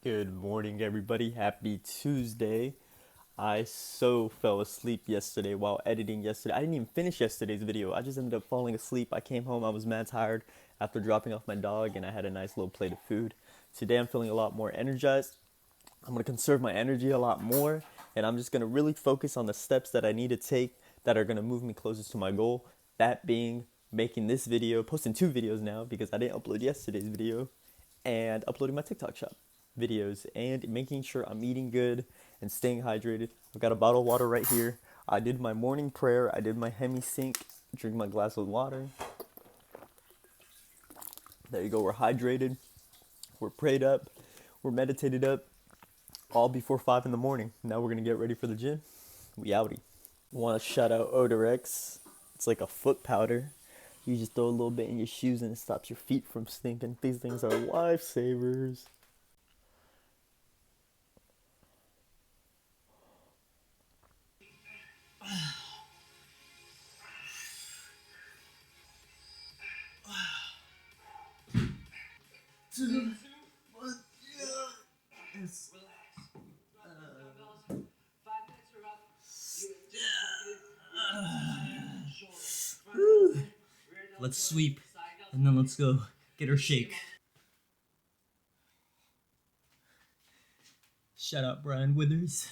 Good morning, everybody. Happy Tuesday. I so fell asleep yesterday while editing yesterday. I didn't even finish yesterday's video. I just ended up falling asleep. I came home, I was mad tired after dropping off my dog, and I had a nice little plate of food. Today I'm feeling a lot more energized. I'm going to conserve my energy a lot more, and I'm just going to really focus on the steps that I need to take that are going to move me closest to my goal. That being making this video, posting two videos now because I didn't upload yesterday's video, and uploading my TikTok shop videos and making sure I'm eating good and staying hydrated. I've got a bottle of water right here. I did my morning prayer. I did my hemi sync. Drink my glass of water. There you go. We're hydrated. We're prayed up. We're meditated up. All before 5 in the morning. Now we're gonna get ready for the gym. We outie. Want to shout out Odorex. It's like a foot powder. You just throw a little bit in your shoes and it stops your feet from stinking. These things are lifesavers. Let's sweep, and then let's go get our shake. Shout out Brian Withers.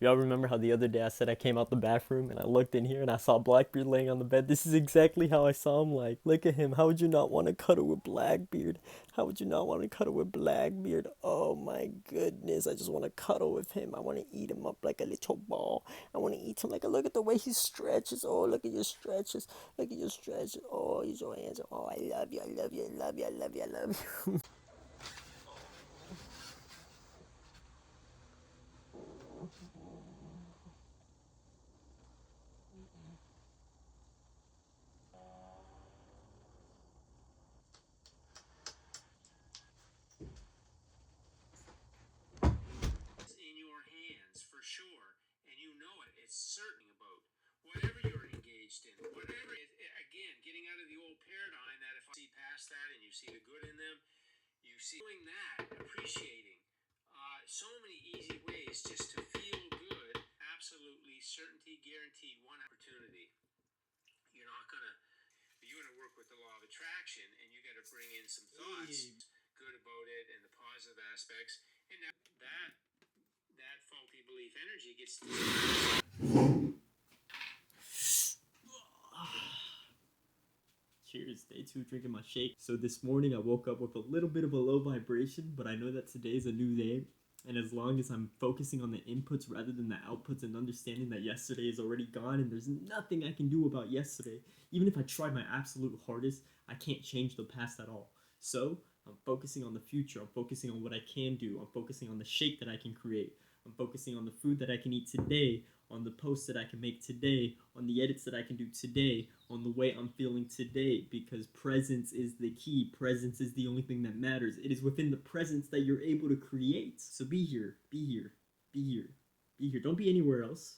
Y'all remember how the other day I said I came out the bathroom and I looked in here and I saw Blackbeard laying on the bed? This is exactly how I saw him. Like, look at him. How would you not want to cuddle with Blackbeard? How would you not want to cuddle with Blackbeard? Oh my goodness. I just want to cuddle with him. I want to eat him up like a little ball. I want to eat him like a look at the way he stretches. Oh, look at your stretches. Look at your stretches. Oh, he's so handsome. Oh, I love you. I love you. I love you. I love you. I love you. In your hands for sure, and you know it. It's certain about whatever you're engaged in, whatever. Again, getting out of the old paradigm that if I see past that and you see the good in them, you see doing that, appreciating. So many easy ways just to feel good. Absolutely, certainty, guaranteed, one opportunity. You're not gonna. You're gonna work with the law of attraction, and you got to bring in some thoughts, good about it, and the positive aspects, and that faulty belief energy gets Cheers, day two drinking my shake. So this morning I woke up with a little bit of a low vibration, but I know that today's a new day. And as long as I'm focusing on the inputs rather than the outputs and understanding that yesterday is already gone and there's nothing I can do about yesterday, even if I tried my absolute hardest, I can't change the past at all. So I'm focusing on the future. I'm focusing on what I can do. I'm focusing on the shake that I can create. I'm focusing on the food that I can eat today, on the posts that I can make today, on the edits that I can do today, on the way I'm feeling today, because presence is the key. Presence is the only thing that matters. It is within the presence that you're able to create. So be here, be here, be here, be here. Don't be anywhere else.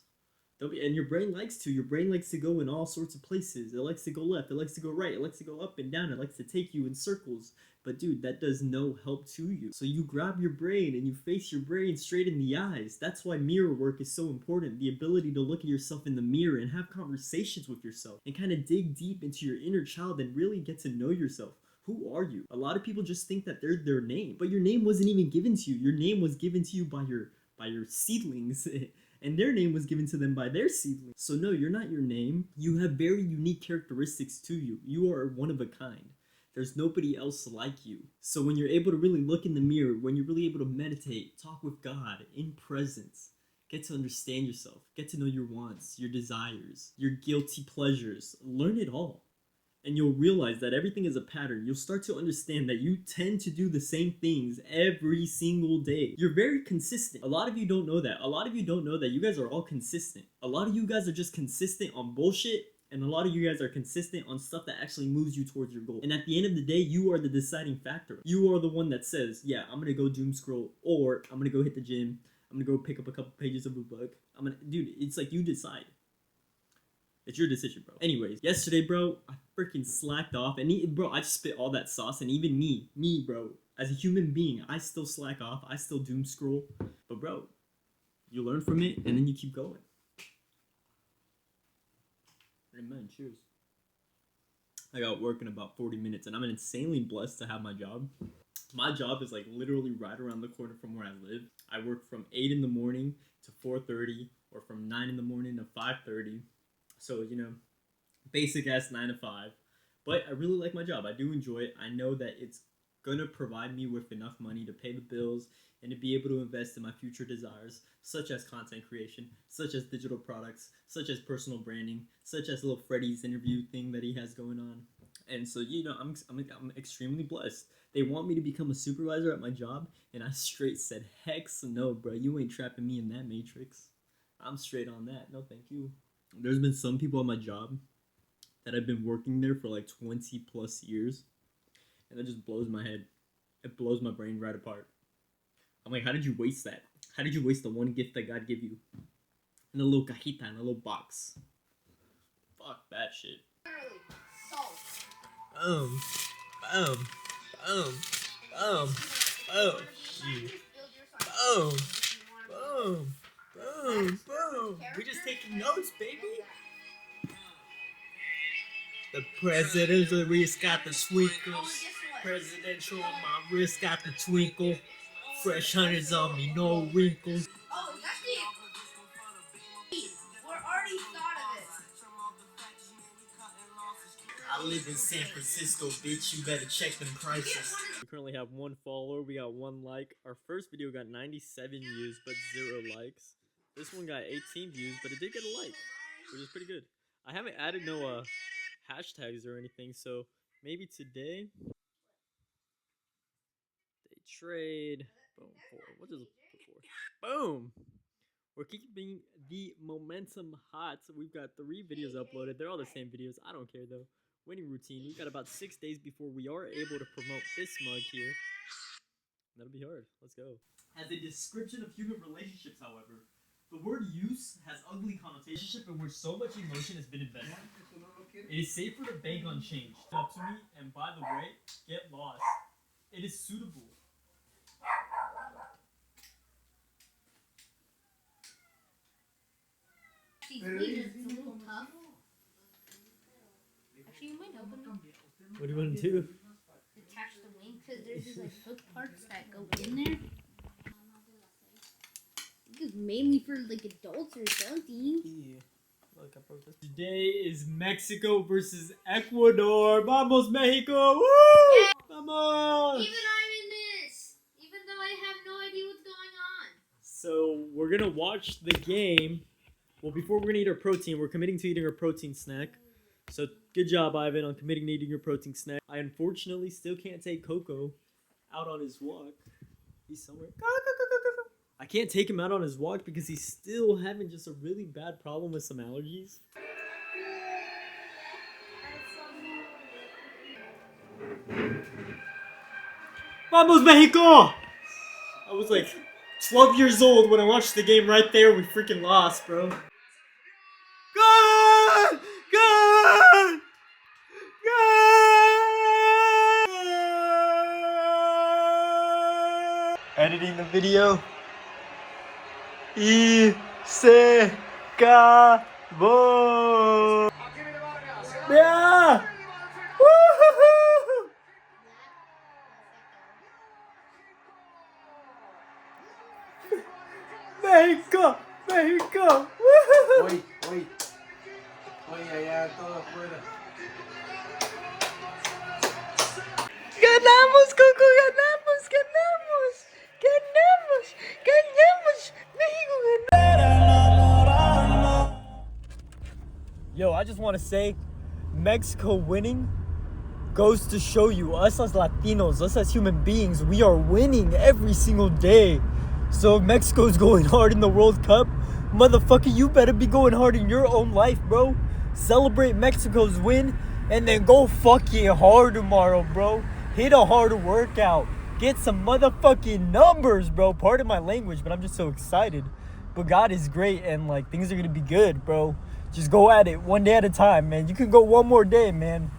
Don't be, and your brain likes to. Your brain likes to go in all sorts of places. It likes to go left. It likes to go right. It likes to go up and down. It likes to take you in circles. But dude, that does no help to you. So you grab your brain and you face your brain straight in the eyes. That's why mirror work is so important. The ability to look at yourself in the mirror and have conversations with yourself and kind of dig deep into your inner child and really get to know yourself. Who are you? A lot of people just think that they're their name, but your name wasn't even given to you. Your name was given to you by your seedlings. And their name was given to them by their seedlings. So no, you're not your name. You have very unique characteristics to you. You are one of a kind. There's nobody else like you. So when you're able to really look in the mirror, when you're really able to meditate, talk with God in presence, get to understand yourself, get to know your wants, your desires, your guilty pleasures, learn it all. And you'll realize that everything is a pattern. You'll start to understand that you tend to do the same things every single day. You're very consistent. A lot of you don't know that. A lot of you don't know that you guys are all consistent. A lot of you guys are just consistent on bullshit, and a lot of you guys are consistent on stuff that actually moves you towards your goal. And at the end of the day, you are the deciding factor. You are the one that says, yeah, I'm gonna go doom scroll, or I'm gonna go hit the gym, I'm gonna go pick up a couple pages of a book. Dude, it's like you decide. It's your decision, bro. Anyways, yesterday, bro, I freaking slacked off. And bro, I just spit all that sauce. And even me, bro, as a human being, I still slack off. I still doom scroll. But, bro, you learn from it and then you keep going. Amen. Cheers. I got work in about 40 minutes and I'm insanely blessed to have my job. My job is like literally right around the corner from where I live. I work from 8 in the morning to 4:30 or from 9 in the morning to 5:30. So, you know, basic ass 9 to 5. But I really like my job. I do enjoy it. I know that it's gonna provide me with enough money to pay the bills and to be able to invest in my future desires, such as content creation, such as digital products, such as personal branding, such as little Freddy's interview thing that he has going on. And so, you know, I'm extremely blessed. They want me to become a supervisor at my job, and I straight said, heck no, bro. You ain't trapping me in that matrix. I'm straight on that. No, thank you. There's been some people at my job that have been working there for like 20 plus years, and that just blows my head. It blows my brain right apart. I'm like, how did you waste that? How did you waste the one gift that God gave you? In a little cajita, in a little box. Fuck that shit. Boom. Shoot. Boom. We just taking notes, baby. The presidential wrist got the twinkles. Presidential on my wrist got the twinkle. Fresh hundreds on me, no wrinkles. Oh, that's it. We're already thought of it. I live in San Francisco, bitch. You better check them prices. We currently have 1 follower. We got 1 like. Our first video got 97 views, but 0 likes. This one got 18 views, but it did get a like, which is pretty good. I haven't added no hashtags or anything, so maybe today they trade. Boom. What does it put for? Boom. We're keeping the momentum hot. We've got 3 videos uploaded. They're all the same videos. I don't care though. Winning routine. We've got about 6 days before we are able to promote this mug here. That'll be hard. Let's go. As a description of human relationships, however, the word use has ugly connotations and where so much emotion has been invested. It is safer to bank on change. Up to me, and by the way, get lost. It is suitable. She's weird, it's a little tough. Actually, you might open it. What do you want to do? Attach the wing, because there's these like hook parts that go in there. This is mainly for like adults or something. Yeah. Look, I broke this. Today is Mexico versus Ecuador. Vamos, Mexico! Woo! Yeah. Vamos! Even I'm in this, even though I have no idea what's going on. So we're gonna watch the game. Well, before we're gonna eat our protein, we're committing to eating our protein snack. So good job, Ivan, on committing to eating your protein snack. I unfortunately still can't take Coco out on his walk. He's somewhere. I can't take him out on his walk because he's still having just a really bad problem with some allergies. Vamos, Mexico! I was like 12 years old when I watched the game right there. We freaking lost, bro. Good! Good! Good! Editing the video. Y se acabó. Yeah! Woo-hoo-hoo! Mexico! Mexico! Woo-hoo-hoo! Hoy allá todo afuera. Ganamos, Coco, ganamos. México ganó. Yo, I just want to say, Mexico winning goes to show you, us as Latinos, us as human beings, we are winning every single day. So if Mexico's going hard in the World Cup, motherfucker, you better be going hard in your own life, bro. Celebrate Mexico's win, and then go fucking hard tomorrow, bro. Hit a harder workout. Get some motherfucking numbers, bro. Pardon my language, but I'm just so excited. But God is great, and like things are gonna be good, bro. Just go at it one day at a time, man. You can go one more day, man.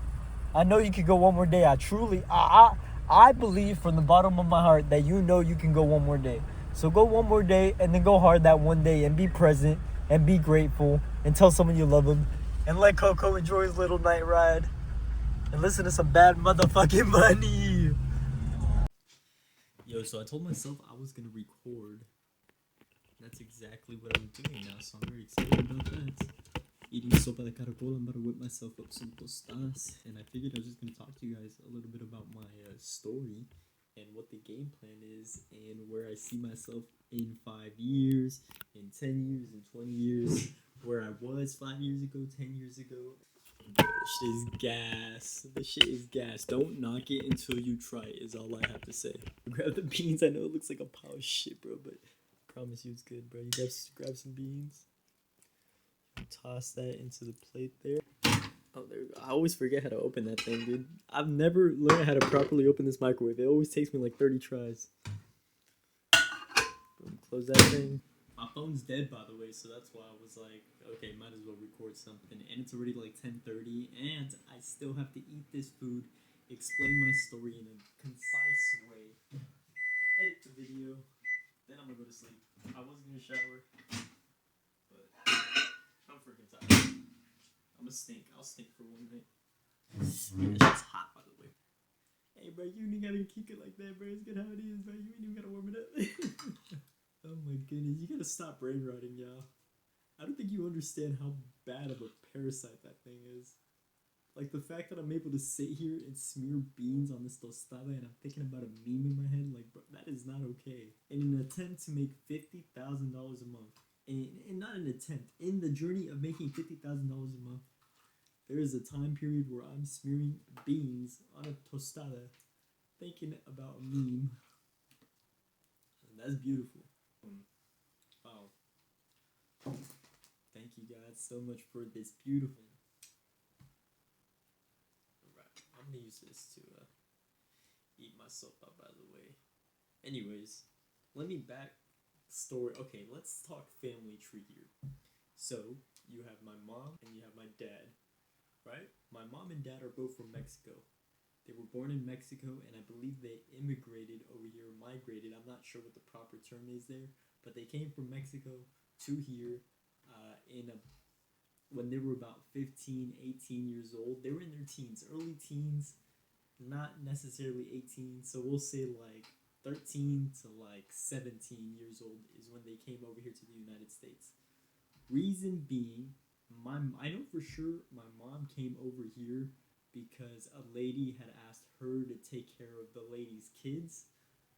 I know you can go one more day. I believe from the bottom of my heart that you know you can go one more day. So go one more day and then go hard that one day and be present and be grateful and tell someone you love them and let Coco enjoy his little night ride and listen to some Bad Motherfucking Money. Yo, so I told myself I was gonna record. That's exactly what I'm doing now, so I'm very excited about that. Eating sopa de caracol, I'm about to whip myself up some tostadas, and I figured I was just gonna talk to you guys a little bit about my story and what the game plan is and where I see myself in 5 years, in 10 years, in 20 years, where I was 5 years ago, 10 years ago. This shit is gas. This shit is gas. Don't knock it until you try it, is all I have to say. Grab the beans. I know it looks like a pile of shit, bro, but I promise you it's good, bro. You guys grab some beans. Toss that into the plate there. Oh, there we go. I always forget how to open that thing, dude. I've never learned how to properly open this microwave. It always takes me like 30 tries. Boom, close that thing. My phone's dead, by the way, so that's why I was like, okay, might as well record something. And it's already like 10:30, and I still have to eat this food, explain my story in a concise way, edit the video, then I'm gonna go to sleep. I was gonna shower, but I'm freaking tired. I'm gonna stink. I'll stink for one night. Yeah, it's hot, by the way. Hey, bro, you ain't gotta kick it like that, bro. It's good how it is, bro. You ain't even gotta warm it up. Oh my goodness, you gotta stop brain rotting, y'all. I don't think you understand how bad of a parasite that thing is. Like, the fact that I'm able to sit here and smear beans on this tostada and I'm thinking about a meme in my head, like, bro, that is not okay. In an attempt to make $50,000 a month, and not an attempt, in the journey of making $50,000 a month, there is a time period where I'm smearing beans on a tostada, thinking about a meme. And that's beautiful. Wow. Thank you guys so much for this beautiful. Alright, I'm gonna use this to eat myself up, by the way. Anyways, let me back story. Okay, let's talk family tree here. So, you have my mom and you have my dad, right? My mom and dad are both from Mexico. They were born in Mexico, and I believe they immigrated over here, migrated. I'm not sure what the proper term is there, but they came from Mexico to here when they were about 15, 18 years old. They were in their teens, early teens, not necessarily 18, so we'll say like 13 to like 17 years old is when they came over here to the United States. Reason being, I know for sure my mom came over here because a lady had asked her to take care of the lady's kids.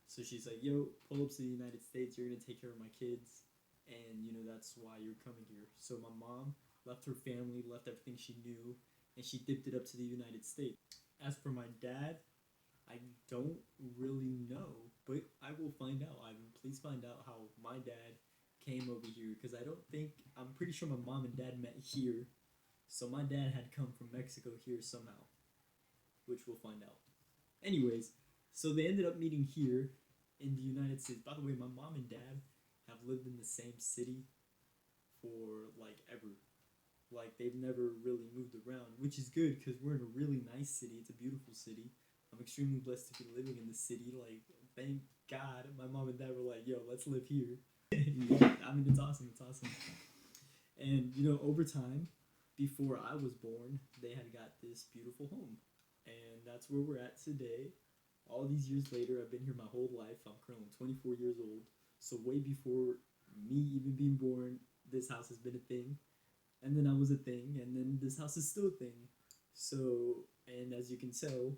So she's like, yo, pull up to the United States, you're going to take care of my kids, and, you know, that's why you're coming here. So my mom left her family, left everything she knew, and she dipped it up to the United States. As for my dad, I don't really know, but I will find out. Please find out how my dad came over here, because I'm pretty sure my mom and dad met here. So my dad had come from Mexico here somehow, which we'll find out. Anyways, so they ended up meeting here in the United States. By the way, my mom and dad have lived in the same city for like ever. Like, they've never really moved around, which is good because we're in a really nice city. It's a beautiful city. I'm extremely blessed to be living in the city. Like, thank God my mom and dad were like, yo, let's live here. Yeah, I mean, it's awesome. It's awesome. And, you know, over time, before I was born, they had got this beautiful home. And that's where we're at today. All these years later, I've been here my whole life. I'm currently 24 years old. So way before me even being born, this house has been a thing. And then I was a thing. And then this house is still a thing. So, and as you can tell,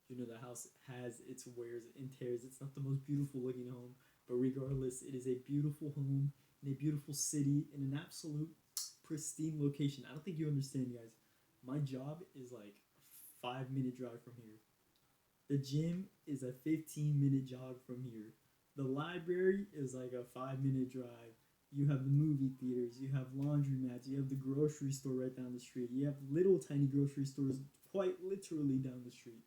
you know, the house has its wears and tears. It's not the most beautiful looking home. But regardless, it is a beautiful home in a beautiful city in an absolute pristine location. I don't think you understand, guys. My job is like a 5-minute drive from here. The gym is a 15-minute jog from here. The library is like a 5-minute drive. You have the movie theaters. You have laundromats. You have the grocery store right down the street. You have little tiny grocery stores quite literally down the street.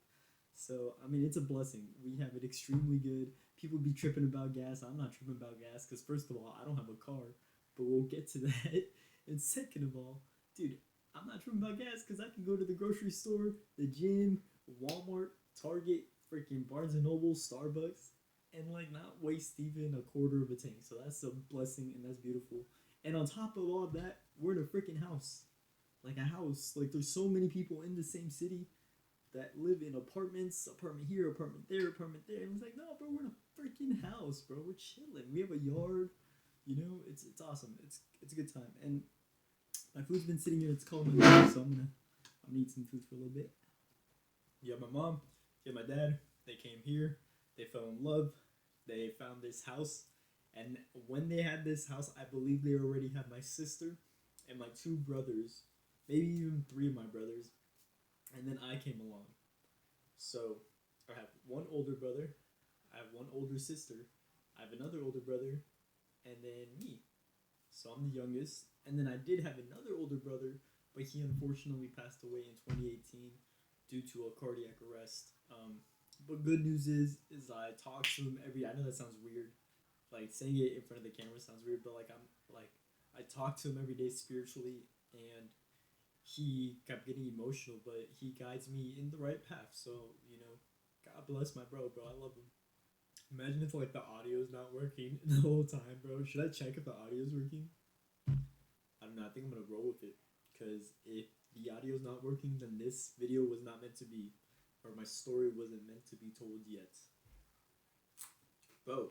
So, I mean, it's a blessing. We have it extremely good. People be tripping about gas. I'm not tripping about gas because, first of all, I don't have a car. But we'll get to that. And second of all, dude, I'm not tripping about gas because I can go to the grocery store, the gym, Walmart, Target, freaking Barnes and Noble, Starbucks, and like not waste even a quarter of a tank. So that's a blessing and that's beautiful. And on top of all that, we're in a freaking house. Like a house. Like there's so many people in the same city that live in apartments, apartment here, apartment there, apartment there. And it's like, no, bro, we're in a freaking house, bro. We're chilling. We have a yard. You know, it's awesome. It's a good time. And my food's been sitting here. It's calling me, so I'm gonna eat some food for a little bit. You have my mom. You have my dad. They came here. They fell in love. They found this house. And when they had this house, I believe they already had my sister and my two brothers, maybe even three of my brothers. And then I came along. So I have one older brother. I have one older sister. I have another older brother. And then me. So I'm the youngest. And then I did have another older brother, but he unfortunately passed away in 2018 due to a cardiac arrest. But good news is I talk to him I know that sounds weird. Like saying it in front of the camera sounds weird, but I talk to him every day spiritually, and he kept getting emotional, but he guides me in the right path. So, you know, God bless my bro. I love him. Imagine if like the audio's not working the whole time, bro. Should I check if the audio's working? I don't know. I think I'm gonna roll with it, because if the audio's not working, then this video was not meant to be, or my story wasn't meant to be told yet. Bro,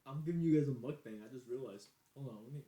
I'm giving you guys a mukbang. I just realized. Hold on, let me.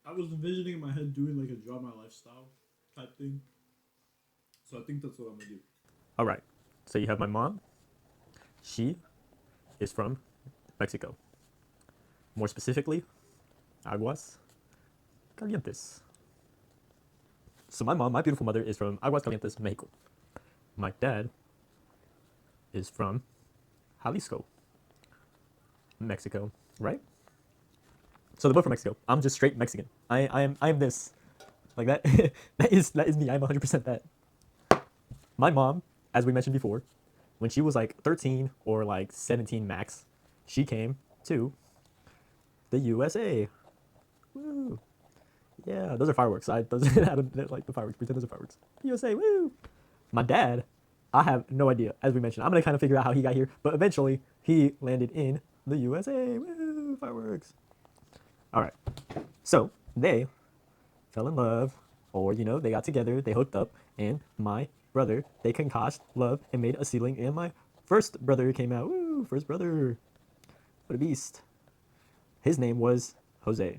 I was envisioning in my head doing like a Draw My Lifestyle type thing. So I think that's what I'm gonna do. All right. So you have my mom. She is from Mexico. More specifically, Aguas Calientes. So my mom, my beautiful mother, is from Aguas Calientes, Mexico. My dad is from Jalisco, Mexico, right? So they're both from Mexico. I'm just straight Mexican. I am this. Like that. that is me. I'm 100% that. My mom, as we mentioned before, when she was like 13 or like 17 max, she came to the USA. Woo. Yeah, those are fireworks. I don't like the fireworks. Pretend those are fireworks. USA, woo. My dad, I have no idea. As we mentioned, I'm gonna kind of figure out how he got here, but eventually he landed in the USA. Woo, fireworks. All right, so they fell in love, or, you know, they got together, they hooked up, and my brother, they concoct love and made a seedling, and my first brother came out. Woo, first brother. What a beast. His name was Jose.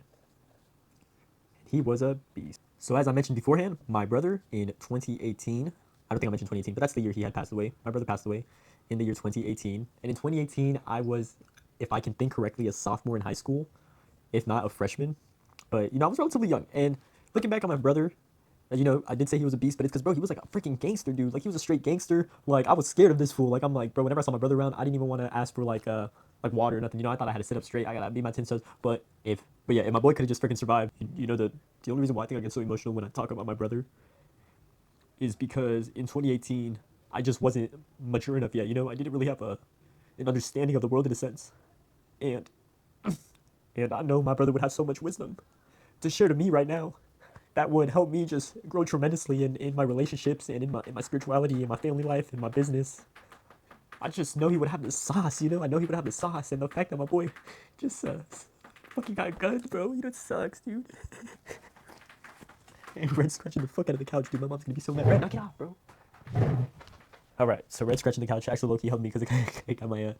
He was a beast. So as I mentioned beforehand, my brother in 2018, I don't think I mentioned 2018, but that's the year he had passed away. My brother passed away in the year 2018. And in 2018, I was, if I can think correctly, a sophomore in high school, if not a freshman. But, you know, I was relatively young. And looking back on my brother, you know, I did say he was a beast, but it's because, bro, he was like a freaking gangster, dude. Like, he was a straight gangster. Like, I was scared of this fool. Like, I'm like, bro, whenever I saw my brother around, I didn't even want to ask for, like water or nothing. You know, I thought I had to sit up straight. I gotta be my 10 toes. But yeah, if my boy could have just freaking survived. You know, the only reason why I think I get so emotional when I talk about my brother is because in 2018, I just wasn't mature enough yet. You know, I didn't really have an understanding of the world in a sense. And I know my brother would have so much wisdom to share to me right now that would help me just grow tremendously in my relationships and in my spirituality, in my family life, in my business. I just know he would have the sauce, you know? I know he would have the sauce, and the fact that my boy just fucking got guns, bro, you know, it sucks, dude. Red's scratching the fuck out of the couch, dude. My mom's gonna be so mad. Red, knock it off, bro. Alright, so Red's scratching the couch. Actually, low-key helped me because it got my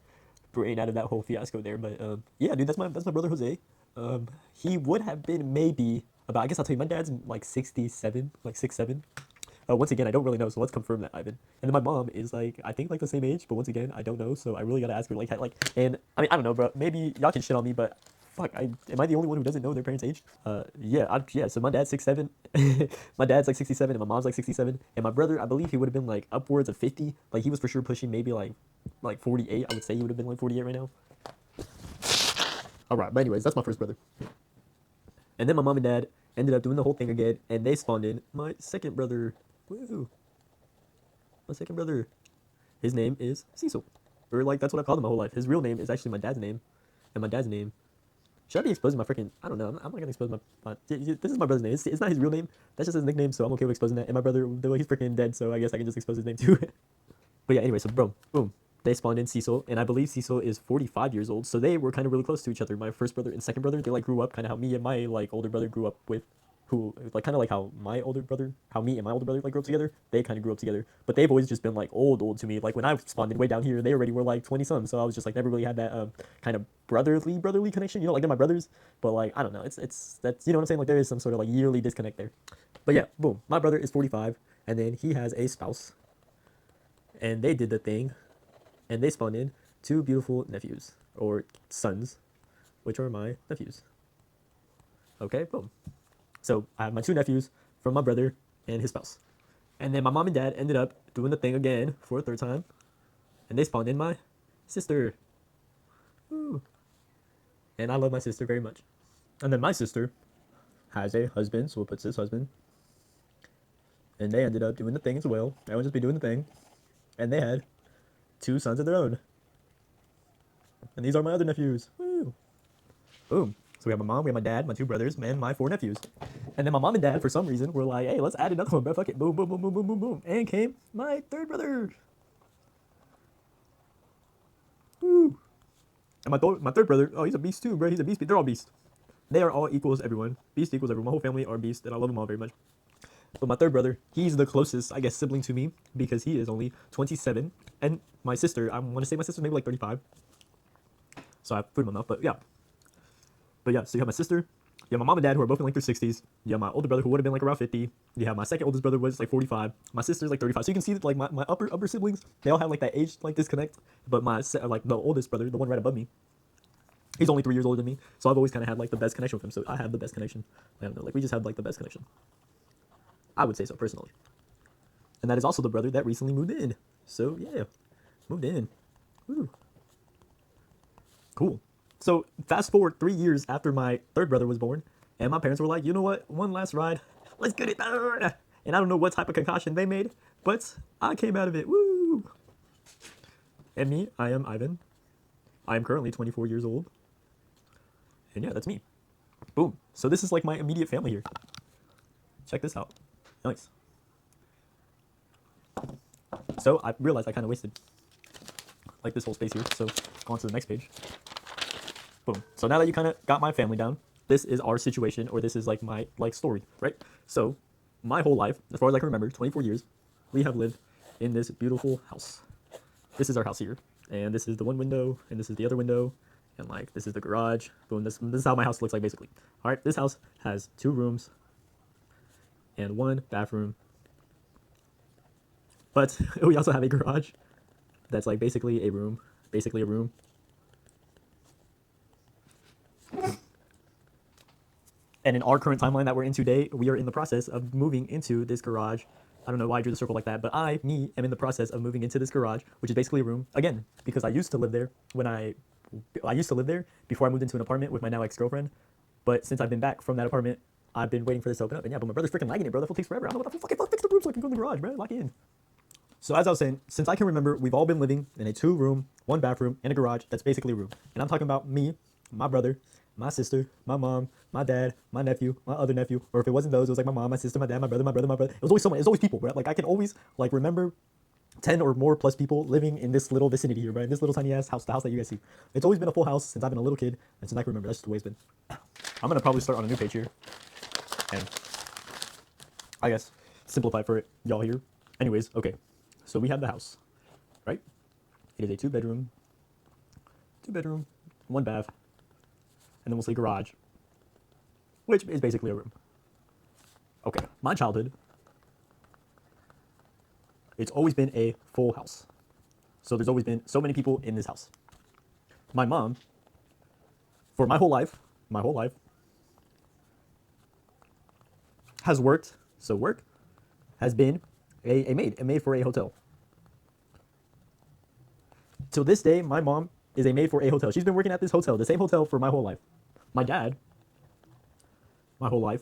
brain out of that whole fiasco there. But yeah, dude, that's my brother Jose. He would have been maybe about, I guess I'll tell you, my dad's like 67, like 6'7". Once again, I don't really know, so let's confirm that, Ivan. And then my mom is like, I think like the same age, but once again, I don't know, so I really gotta ask her like, and I mean, I don't know, bro. Maybe y'all can shit on me, but fuck, am I the only one who doesn't know their parents' age? Yeah. So my dad's 6'7", my dad's like 67, and my mom's like 67, and my brother, I believe he would have been like upwards of 50. Like he was for sure pushing maybe like 48. I would say he would have been like 48 right now. All right, but anyways, that's my first brother. And then my mom and dad ended up doing the whole thing again, and they spawned in my second brother. Woo! My second brother. His name is Cecil. Or like that's what I called him my whole life. His real name is actually my dad's name. And my dad's name. Should I be exposing my freaking, I don't know. I'm not gonna expose my this is my brother's name. It's not his real name. That's just his nickname, so I'm okay with exposing that. And my brother, the way he's freaking dead, so I guess I can just expose his name too. But yeah, anyway, so boom. They spawned in Cecil, and I believe Cecil is 45 years old, so they were kind of really close to each other. My first brother and second brother, they like grew up kind of how me and my like older brother grew up with, who like kind of like how me and my older brother like grew up together. They kind of grew up together, but they've always just been like old to me. Like when I spawned in way down here, they already were like 20 some, so I was just like never really had that kind of brotherly connection, you know, like they're my brothers, but like I don't know, it's that's, you know what I'm saying, like there is some sort of like yearly disconnect there. But yeah, boom, my brother is 45, and then he has a spouse, and they did the thing. And they spawned in 2 beautiful nephews, or sons, which are my nephews. Okay, boom. So I have my 2 nephews from my brother and his spouse. And then my mom and dad ended up doing the thing again for a 3rd time. And they spawned in my sister. Woo. And I love my sister very much. And then my sister has a husband, so it puts his husband. And they ended up doing the thing as well. They would just be doing the thing. And they had 2 sons of their own. And these are my other nephews. Woo. Boom. So we have my mom, we have my dad, my 2 brothers, and my 4 nephews. And then my mom and dad, for some reason, were like, hey, let's add another one, bro. Fuck it. Boom, boom, boom, boom, boom, boom, boom. And came my 3rd brother. Woo. And my 3rd brother, oh, he's a beast too, bro. He's a beast. They're all beasts. They are all equals everyone. Beast equals everyone. My whole family are beasts, and I love them all very much. But my 3rd brother, he's the closest, I guess, sibling to me because he is only 27. And my sister, I want to say my sister's maybe like 35. So I have food in my mouth, but yeah. But yeah, so you have my sister, you have my mom and dad who are both in like their 60s. You have my older brother who would have been like around 50. You have my second oldest brother was like 45. My sister's like 35. So you can see that like my upper siblings, they all have like that age like disconnect. But like the oldest brother, the one right above me, he's only 3 years older than me. So I've always kind of had like the best connection with him. So I have the best connection. I don't know, like we just have like the best connection. I would say so personally. And that is also the brother that recently moved in. So yeah, moved in. Woo. Cool. So fast forward 3 years after my 3rd brother was born, and my parents were like, you know what? One last ride. Let's get it. And I don't know what type of concoction they made, but I came out of it. Woo. And me, I am Ivan. I am currently 24 years old. And yeah, that's me. Boom. So this is like my immediate family here. Check this out. Nice. So I realized I kind of wasted like this whole space here. So on to the next page. Boom. So now that you kind of got my family down, this is our situation, or this is like my like story, right? So my whole life, as far as I can remember, 24 years, we have lived in this beautiful house. This is our house here, and this is the one window, and this is the other window, and like this is the garage. Boom. This is how my house looks like basically. All right. This house has 2 rooms and 1 bathroom. But we also have a garage that's like basically a room. And in our current timeline that we're in today, we are in the process of moving into this garage. I don't know why I drew the circle like that, but am in the process of moving into this garage, which is basically a room. Again, because I used to live there I used to live there before I moved into an apartment with my now ex-girlfriend. But since I've been back from that apartment, I've been waiting for this to open up. And yeah, but my brother's freaking lagging it, bro. That fool takes forever. I don't know what the fuck. Fix the room so I can go in the garage, bro. Lock it in. So as I was saying, since I can remember, we've all been living in a 2-room, 1 bathroom, and a garage that's basically a room. And I'm talking about me, my brother, my sister, my mom, my dad, my nephew, my other nephew, or if it wasn't those, it was like my mom, my sister, my dad, my brother. It was always someone. It was always people, bro. Like I can always like remember 10 or more plus people living in this little vicinity here, bro. In this little tiny ass house, the house that you guys see. It's always been a full house since I've been a little kid, and since I can remember, that's just the way it's been. I'm gonna probably start on a new page here, and I guess, simplify for y'all here. Anyways, okay. So we have the house, right? It is a two bedroom, one bath, and then we'll say garage, which is basically a room. Okay, my childhood, it's always been a full house. So there's always been so many people in this house. My mom, for my whole life, has worked, so work has been a maid for a hotel. Till this day, my mom is a maid for a hotel. She's been working at this hotel, the same hotel, for my whole life. My dad, my whole life.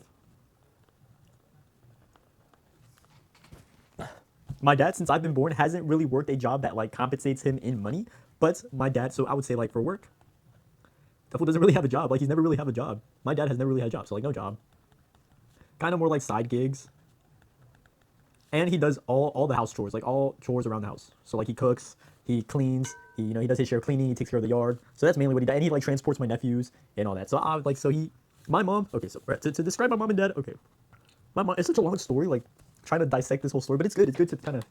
My dad, since I've been born, hasn't really worked a job that like compensates him in money. But my dad, so I would say like for work, the fool doesn't really have a job. Like he's never really had a job. My dad has never really had a job, so like no job. Kind of more like side gigs. And he does all the house chores, like all chores around the house. So like he cooks, he cleans, he does his share of cleaning, he takes care of the yard. So that's mainly what he does. And he like transports my nephews and all that. So I like, my mom, okay, so to describe my mom and dad, okay. My mom, it's such a long story, like trying to dissect this whole story, but it's good to kind of,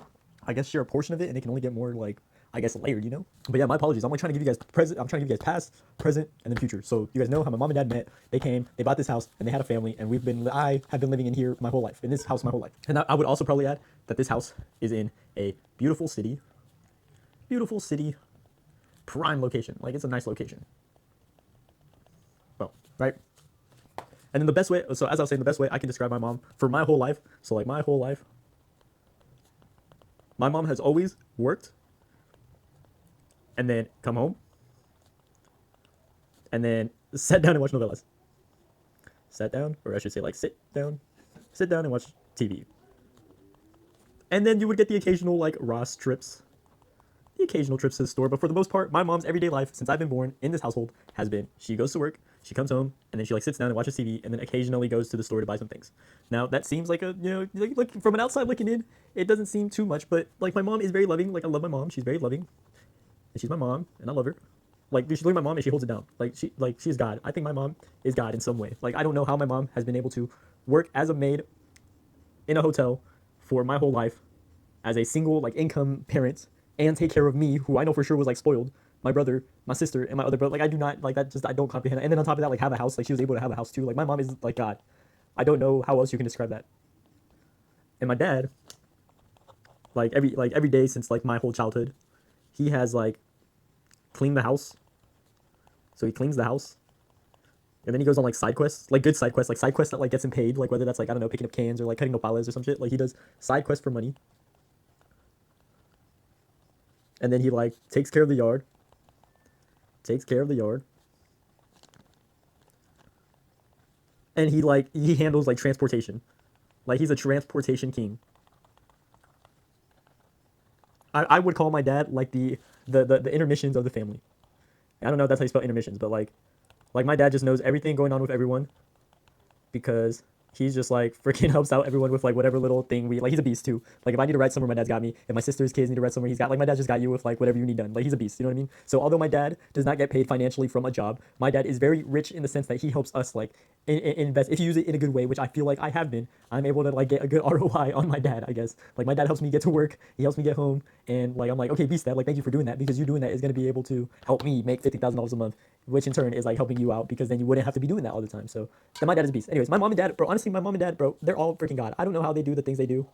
I guess, share a portion of it, and it can only get more like, I guess, layered, you know? But yeah, my apologies. I'm like trying to give you guys past, present, and then future. So you guys know how my mom and dad met. They came, they bought this house, and they had a family, and I have been living in here my whole life, in this house my whole life. And I would also probably add that this house is in a beautiful city, prime location. Like, it's a nice location. Well, right? And then the best way, so as I was saying, the best way I can describe my mom for my whole life, so like my whole life, my mom has always worked and then come home and then sat down and watch novelas. Sat down, or I should say like sit down and watch TV. And then you would get the occasional like Ross trips, to the store. But for the most part, my mom's everyday life since I've been born in this household has been she goes to work, she comes home, and then she like sits down and watches TV, and then occasionally goes to the store to buy some things. Now that seems like like from an outside looking in, it doesn't seem too much, but like my mom is very loving. Like I love my mom, she's very loving, and she's my mom, and I love her. Like she's literally my mom, and she holds it down. She's God. I think my mom is God in some way. Like I don't know how my mom has been able to work as a maid in a hotel for my whole life as a single like income parent and take care of me, who I know for sure was like spoiled, my brother, my sister, and my other brother. Like I do not like that. Just I don't comprehend. And then on top of that, like have a house. Like she was able to have a house too. Like my mom is like God. I don't know how else you can describe that. And my dad, like every day since like my whole childhood, he has like cleaned the house. So he cleans the house, and then he goes on like side quests, like good side quests, like side quests that like gets him paid. Like whether that's like I don't know, picking up cans or like cutting nopales or some shit. Like he does side quests for money. And then he like takes care of the yard. And he handles like transportation. Like he's a transportation king. I would call my dad like the intermissions of the family. I don't know if that's how you spell intermissions, but like my dad just knows everything going on with everyone, because he's just like freaking helps out everyone with like whatever little thing like he's a beast too. Like if I need to write somewhere, my dad's got me. If my sister's kids need to write somewhere, he's got like my dad just got you with like whatever you need done. Like he's a beast, you know what I mean? So although my dad does not get paid financially from a job, my dad is very rich in the sense that he helps us like invest. If you use it in a good way, which I feel like I have been, I'm able to like get a good ROI on my dad, I guess. Like my dad helps me get to work, he helps me get home, and like I'm like, okay, beast dad, like thank you for doing that, because you doing that is going to be able to help me make $50,000 a month, which in turn is like helping you out, because then you wouldn't have to be doing that all the time. So then my dad is a beast. Anyways, my mom and dad, bro, honestly, my mom and dad, bro, they're all freaking God. I don't know how they do the things they do.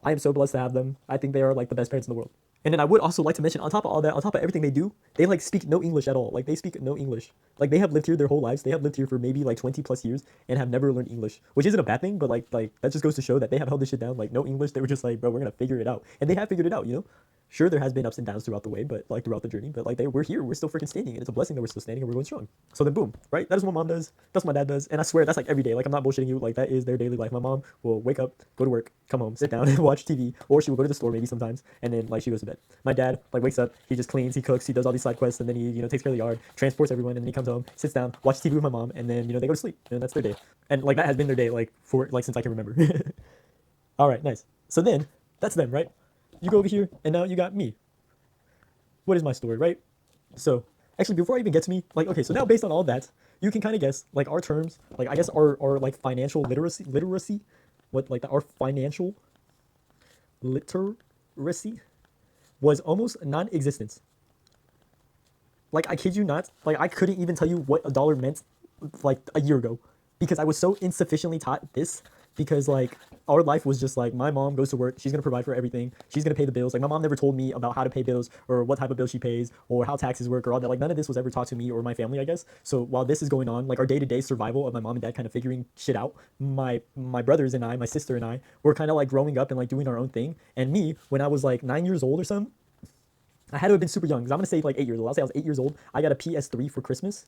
I am so blessed to have them. I think they are like the best parents in the world. And then I would also like to mention, on top of all that, on top of everything they do, they like speak no English at all. Like they speak no English. Like they have lived here their whole lives. They have lived here for maybe like 20 plus years and have never learned English, which isn't a bad thing, but like that just goes to show that they have held this shit down. Like no English. They were just like, bro, we're gonna figure it out, and they have figured it out. You know, sure there has been ups and downs throughout the way, but like throughout the journey, but like we're here, we're still freaking standing, and it's a blessing that we're still standing and we're going strong. So then boom, right? That is what mom does. That's what my dad does, and I swear that's like every day. Like I'm not bullshitting you. Like that is their daily life. My mom will wake up, go to work, come home, sit down and watch TV, or she will go to the store maybe sometimes, and then like she goes to bed. My dad like wakes up, he just cleans, he cooks, he does all these side quests, and then he takes care of the yard, transports everyone, and then he comes home, sits down, watches TV with my mom, and then they go to sleep, and that's their day. And like that has been their day like for like since I can remember. All right, nice. So then that's them, right? You go over here, and now you got me. What is my story, right? So actually, before I even get to me, like okay, so now based on all that, you can kind of guess like our terms, like I guess our like financial literacy what like our financial literacy was almost non-existent. Like I kid you not, like I couldn't even tell you what a dollar meant like a year ago because I was so insufficiently taught this because like our life was just like my mom goes to work, she's gonna provide for everything, she's gonna pay the bills. Like my mom never told me about how to pay bills or what type of bill she pays or how taxes work or all that. Like none of this was ever taught to me or my family, I guess. So while this is going on, like our day-to-day survival of my mom and dad kind of figuring shit out, my brothers and I, my sister and I, were kind of like growing up and like doing our own thing. And me, when I was like 9 years old or something, I had to have been super young because I'm gonna say like 8 years old. I'll say I was 8 years old. I got a PS3 for Christmas.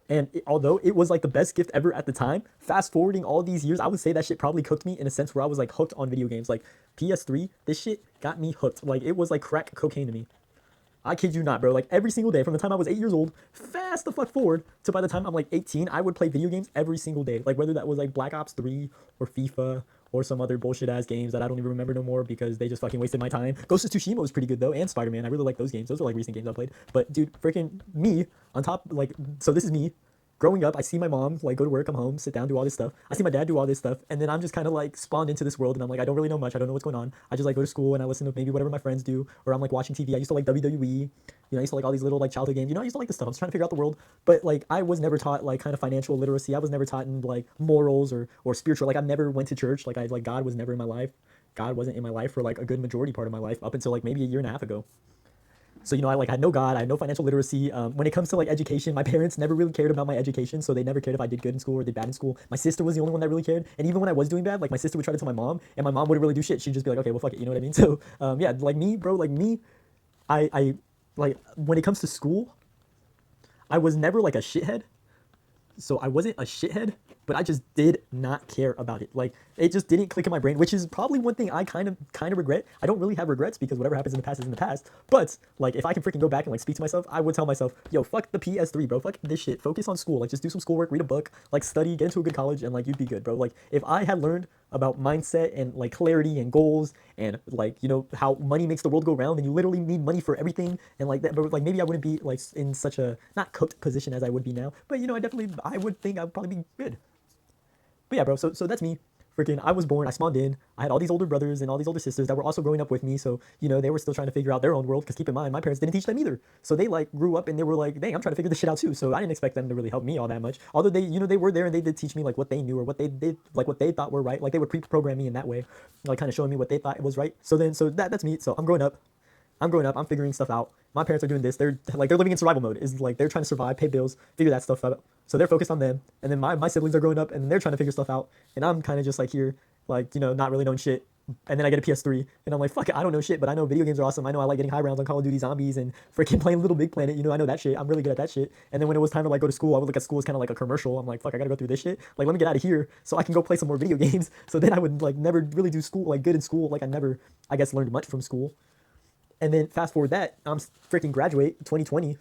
And although it was like the best gift ever at the time, fast forwarding all these years, I would say that shit probably cooked me in a sense where I was like hooked on video games. Like PS3, this shit got me hooked. Like it was like crack cocaine to me. I kid you not, bro. Like every single day from the time I was 8 years old, fast the fuck forward to by the time I'm like 18, I would play video games every single day. Like whether that was like Black Ops 3 or FIFA or some other bullshit ass games that I don't even remember no more because they just fucking wasted my time. Ghost of Tsushima was pretty good though, and Spider-Man. I really like those games. Those are like recent games I played. But dude, freaking me on top, like, so this is me. Growing up, I see my mom like go to work, come home, sit down, do all this stuff. I see my dad do all this stuff, and then I'm just kind of like spawned into this world, and I'm like, I don't really know much. I don't know what's going on. I just like go to school and I listen to maybe whatever my friends do, or I'm like watching TV. I used to like WWE. You know, I used to like all these little like childhood games. You know, I used to like this stuff. I was trying to figure out the world, but like I was never taught like kind of financial literacy. I was never taught in like morals or spiritual. Like I never went to church. Like God was never in my life. God wasn't in my life for like a good majority part of my life up until like maybe a year and a half ago. So, you know, I had no God, I had no financial literacy. When it comes to like education, my parents never really cared about my education, so they never cared if I did good in school or did bad in school. My sister was the only one that really cared, and even when I was doing bad, like my sister would try to tell my mom, and my mom wouldn't really do shit. She'd just be like, okay, well, fuck it, you know what I mean? So, yeah, like me, bro, like me, I like when it comes to school, I was never like a shithead. So I wasn't a shithead, but I just did not care about it. Like it just didn't click in my brain, which is probably one thing I kind of regret. I don't really have regrets because whatever happens in the past is in the past. But like if I can freaking go back and like speak to myself, I would tell myself, yo, fuck the PS3, bro. Fuck this shit. Focus on school. Like just do some schoolwork, read a book, like study, get into a good college, and like you'd be good, bro. Like if I had learned about mindset and like clarity and goals and like you know how money makes the world go round and you literally need money for everything and like that, but like maybe I wouldn't be like in such a not cooked position as I would be now. But you know I would think I would probably be good. But yeah, bro, so that's me. Freaking, I was born, I spawned in, I had all these older brothers and all these older sisters that were also growing up with me, so, you know, they were still trying to figure out their own world, because keep in mind, my parents didn't teach them either. So they, like, grew up and they were like, dang, I'm trying to figure this shit out too, so I didn't expect them to really help me all that much. Although they, you know, they were there and they did teach me, like, what they knew or what they did, like, what they thought were right. Like, they would pre-program me in that way, like, kind of showing me what they thought was right. So that's me. So I'm growing up, I'm figuring stuff out. My parents are doing this. They're living in survival mode. Is like they're trying to survive, pay bills, figure that stuff out. So they're focused on them. And then my siblings are growing up and they're trying to figure stuff out. And I'm kind of just like here, like, you know, not really knowing shit. And then I get a PS3 and I'm like, fuck it, I don't know shit, but I know video games are awesome. I know I like getting high rounds on Call of Duty Zombies and freaking playing Little Big Planet. You know, I know that shit. I'm really good at that shit. And then when it was time to like go to school, I would look at school as kind of like a commercial. I'm like, fuck, I gotta go through this shit. Like, let me get out of here so I can go play some more video games. So then I would like never really do school, like good in school. Like I never, I guess, learned much from school. And then fast forward that, I'm freaking graduate 2020.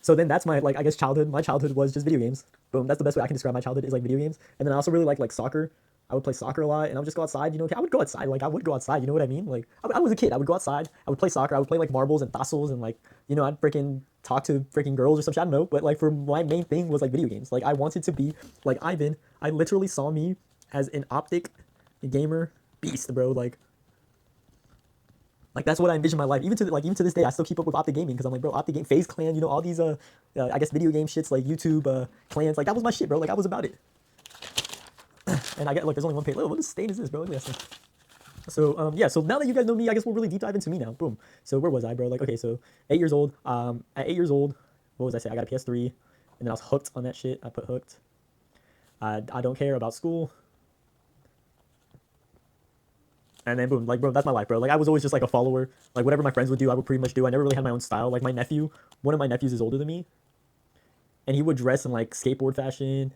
So then that's my, like, I guess childhood. My childhood was just video games. Boom. That's the best way I can describe my childhood is like video games. And then I also really like soccer. I would play soccer a lot and I would just go outside, you know, I would go outside. Like I would go outside, you know what I mean? Like I was a kid. I would go outside. I would play soccer. I would play like marbles and tassels and like, you know, I'd freaking talk to freaking girls or some shit. I don't know. But like for my main thing was like video games. Like I wanted to be like Ivan. I literally saw me as an optic gamer beast, bro. Like that's what I envision my life. Even to this day, I still keep up with Optic Gaming because I'm like, bro, Optic Game, FaZe Clan, you know, all these I guess video game shits like YouTube clans. Like that was my shit, bro. Like I was about it. And I get like there's only one page. Oh, what stain is this, bro? Look at this. So yeah. So now that you guys know me, I guess we'll really deep dive into me now. Boom. So where was I, bro? Like okay, so 8 years old. At 8 years old, what was I say? I got a PS3, and then I was hooked on that shit. I put hooked. I don't care about school. And then boom, like bro, that's my life, bro. Like I was always just like a follower. Like whatever my friends would do, I would pretty much do. I never really had my own style. Like my nephew, one of my nephews is older than me, and he would dress in like skateboard fashion,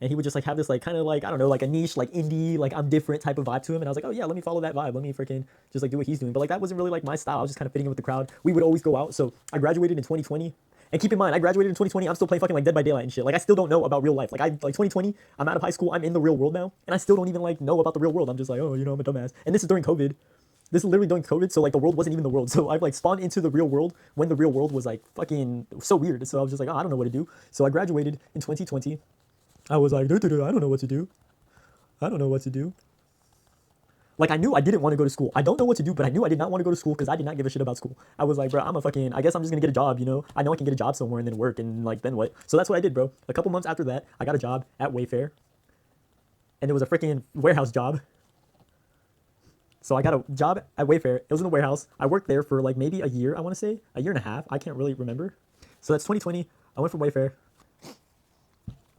and he would just like have this like kind of like I don't know like a niche like indie like I'm different type of vibe to him. And I was like, oh yeah, let me follow that vibe. Let me freaking just like do what he's doing. But like that wasn't really like my style. I was just kind of fitting in with the crowd. We would always go out. So I graduated in 2020. And keep in mind, I graduated in 2020. I'm still playing fucking like Dead by Daylight and shit. Like I still don't know about real life. Like 2020. I'm out of high school. I'm in the real world now, and I still don't even like know about the real world. I'm just like, oh, you know, I'm a dumbass. And this is during COVID. This is literally during COVID. So like the world wasn't even the world. So I've like spawned into the real world when the real world was like fucking so weird. So I was just like, oh, I don't know what to do. So I graduated in 2020. I was like, I don't know what to do. I don't know what to do. Like, I knew I didn't want to go to school. I don't know what to do, but I knew I did not want to go to school because I did not give a shit about school. I was like, bro, I guess I'm just gonna get a job, you know? I know I can get a job somewhere and then work and like, then what? So that's what I did, bro. A couple months after that, I got a job at Wayfair. And it was a freaking warehouse job. So I got a job at Wayfair. It was in the warehouse. I worked there for like maybe a year, I want to say. A year and a half. I can't really remember. So that's 2020. I went from Wayfair.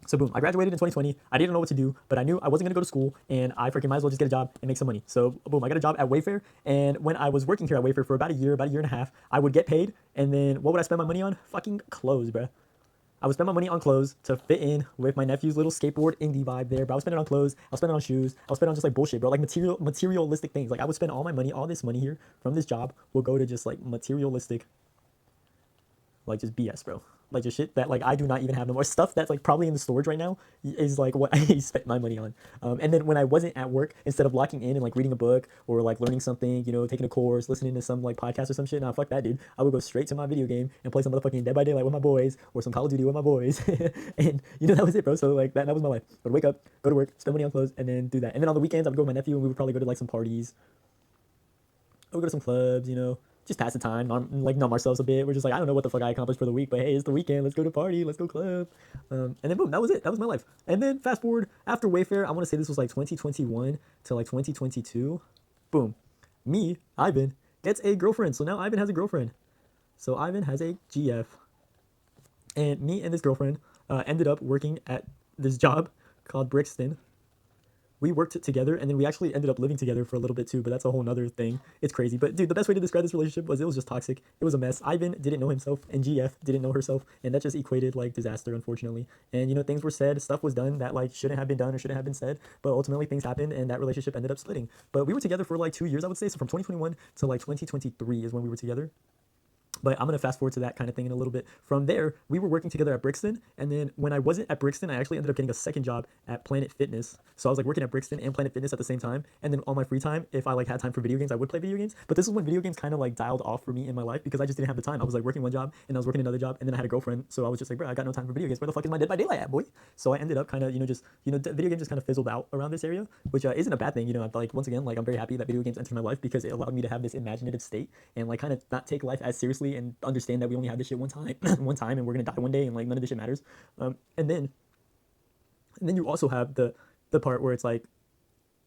So boom, I graduated in 2020. I didn't know what to do, but I knew I wasn't gonna go to school, and I freaking might as well just get a job and make some money. So boom, I got a job at Wayfair, and when I was working here at Wayfair for about a year and a half, I would get paid, and then what would I spend my money on? Fucking clothes, bruh. I would spend my money on clothes to fit in with my nephew's little skateboard indie vibe there, but I would spend it on clothes, I would spend it on shoes, I would spend it on just like bullshit, bro, like materialistic things. Like I would spend all my money, all this money here from this job will go to just like materialistic, like just BS, bro. Like just shit that like I do not even have no more. Stuff that's like probably in the storage right now is like what I spent my money on. And then when I wasn't at work, instead of locking in and like reading a book or like learning something, you know, taking a course, listening to some like podcast or some shit, nah, fuck that, dude. I would go straight to my video game and play some motherfucking Dead by Daylight with my boys or some Call of Duty with my boys. And you know, that was it, bro. So like that was my life. I would wake up, go to work, spend money on clothes, and then do that. And then on the weekends, I would go with my nephew and we would probably go to like some parties. I would go to some clubs, you know. Just pass the time, like numb ourselves a bit. We're just like, I don't know what the fuck I accomplished for the week, but hey, it's the weekend. Let's go to party. Let's go club. And then boom, that was it. That was my life. And then fast forward after Wayfair, I want to say this was like 2021 to like 2022. Boom, me, Ivan, gets a girlfriend. So now Ivan has a girlfriend. So Ivan has a GF, and me and this girlfriend ended up working at this job called Brixton. We worked together, and then we actually ended up living together for a little bit too, but that's a whole nother thing. It's crazy. But dude, the best way to describe this relationship was it was just toxic. It was a mess. Ivan didn't know himself, and GF didn't know herself, and that just equated like disaster, unfortunately. And you know, things were said, stuff was done that like shouldn't have been done or shouldn't have been said, but ultimately things happened, and that relationship ended up splitting. But we were together for like 2 years, I would say. So from 2021 to like 2023 is when we were together. But I'm going to fast forward to that kind of thing in a little bit. From there, we were working together at Brixton. And then when I wasn't at Brixton, I actually ended up getting a second job at Planet Fitness. So I was like working at Brixton and Planet Fitness at the same time. And then on my free time, if I like had time for video games, I would play video games. But this is when video games kind of like dialed off for me in my life because I just didn't have the time. I was like working one job and I was working another job and then I had a girlfriend. So I was just like, bro, I got no time for video games. Where the fuck is my Dead by Daylight at, boy? So I ended up kind of, video games just kind of fizzled out around this area, which isn't a bad thing. You know, like once again, like I'm very happy that video games entered my life because it allowed me to have this imaginative state and like kind of not take life as seriously and understand that we only have this shit one time, and we're gonna die one day, and like none of this shit matters. And then you also have the part where it's like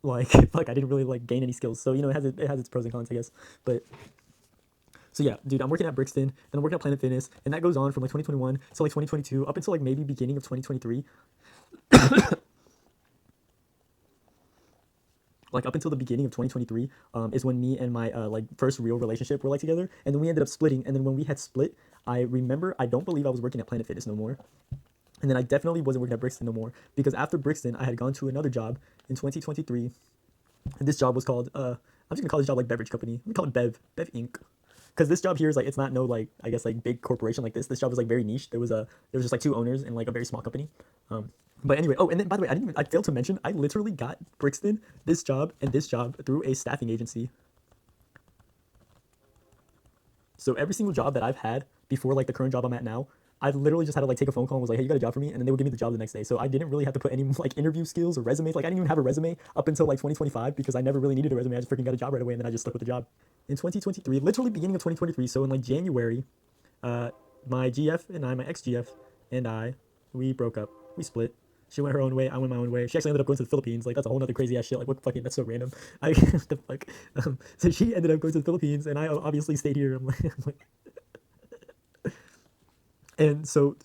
fuck, I didn't really like gain any skills. So you know, it has its pros and cons, I guess. But so yeah, dude, I'm working at Brixton, and I'm working at Planet Fitness, and that goes on from like 2021 to like 2022, up until like maybe beginning of 2023. Like up until the beginning of 2023 is when me and my like first real relationship were like together, and then we ended up splitting. And then when we had split, I remember I don't believe I was working at Planet Fitness no more, and then I definitely wasn't working at Brixton no more because after Brixton I had gone to another job in 2023, and this job was called I'm just gonna call this job like beverage company. We call it Bev Inc. Because this job here is like it's not no like I guess like big corporation like this. This job was like very niche. There was just like 2 owners and like a very small company. But anyway, oh, and then by the way, I failed to mention I literally got Brixton, this job, and this job through a staffing agency. So every single job that I've had before like the current job I'm at now, I've literally just had to like take a phone call and was like, hey, you got a job for me? And then they would give me the job the next day. So I didn't really have to put any like interview skills or resumes. Like I didn't even have a resume up until like 2025 because I never really needed a resume. I just freaking got a job right away and then I just stuck with the job. In 2023, literally beginning of 2023, so in like January, my GF and I, my ex-GF and I, we broke up. We split. She went her own way. I went my own way. She actually ended up going to the Philippines. Like that's a whole nother crazy ass shit. Like what fucking, that's so random. What the fuck? So she ended up going to the Philippines, and I obviously stayed here. I'm like and so